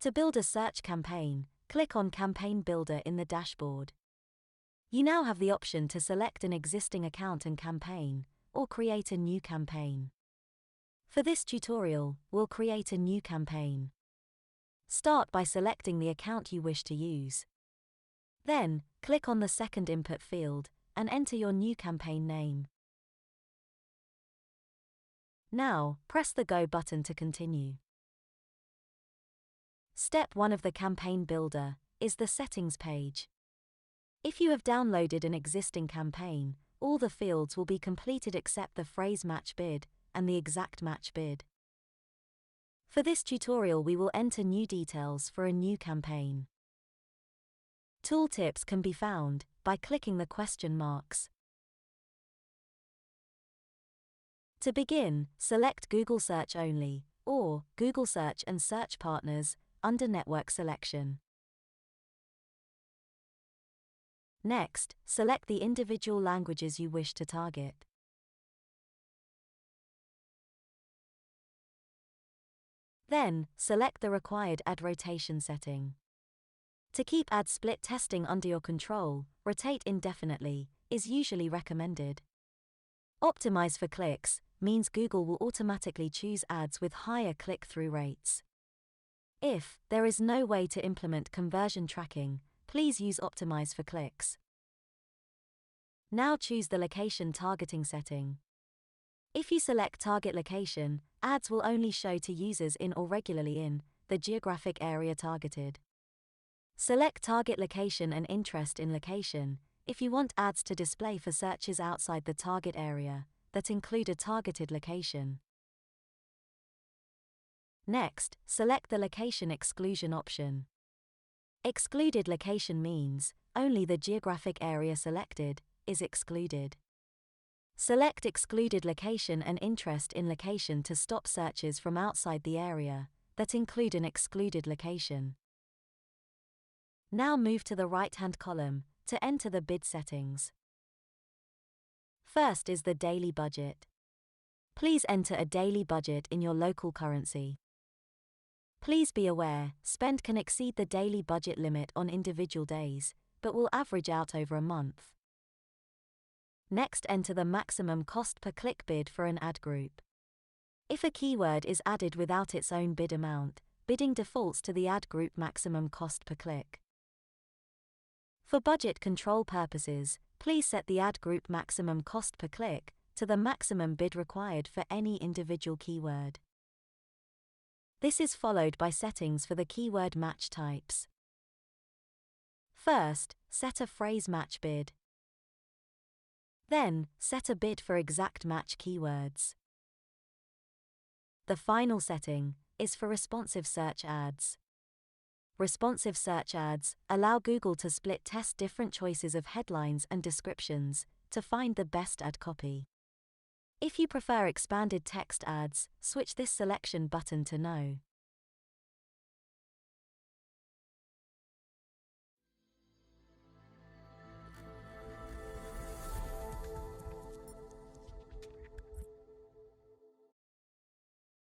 To build a search campaign, click on Campaign Builder in the dashboard. You now have the option to select an existing account and campaign, or create a new campaign. For this tutorial, we'll create a new campaign. Start by selecting the account you wish to use. Then, click on the second input field, and enter your new campaign name. Now, press the Go button to continue. Step 1 of the Campaign Builder is the Settings page. If you have downloaded an existing campaign, all the fields will be completed except the phrase match bid and the exact match bid. For this tutorial, we will enter new details for a new campaign. Tooltips can be found by clicking the question marks. To begin, select Google Search Only or Google Search and Search Partners under Network Selection. Next, select the individual languages you wish to target. Then, select the required ad rotation setting. To keep ad split testing under your control, rotate indefinitely is usually recommended. Optimize for clicks means Google will automatically choose ads with higher click-through rates. If there is no way to implement conversion tracking, please use Optimize for clicks. Now choose the location targeting setting. If you select target location, ads will only show to users in or regularly in the geographic area targeted. Select target location and interest in location if you want ads to display for searches outside the target area that include a targeted location. Next, select the location exclusion option. Excluded location means only the geographic area selected is excluded. Select excluded location and interest in location to stop searches from outside the area that include an excluded location. Now move to the right-hand column to enter the bid settings. First is the daily budget. Please enter a daily budget in your local currency. Please be aware, spend can exceed the daily budget limit on individual days, but will average out over a month. Next, enter the maximum cost per click bid for an ad group. If a keyword is added without its own bid amount, bidding defaults to the ad group maximum cost per click. For budget control purposes, please set the ad group maximum cost per click to the maximum bid required for any individual keyword. This is followed by settings for the keyword match types. First, set a phrase match bid. Then, set a bid for exact match keywords. The final setting is for responsive search ads. Responsive search ads allow Google to split test different choices of headlines and descriptions to find the best ad copy. If you prefer expanded text ads, switch this selection button to No.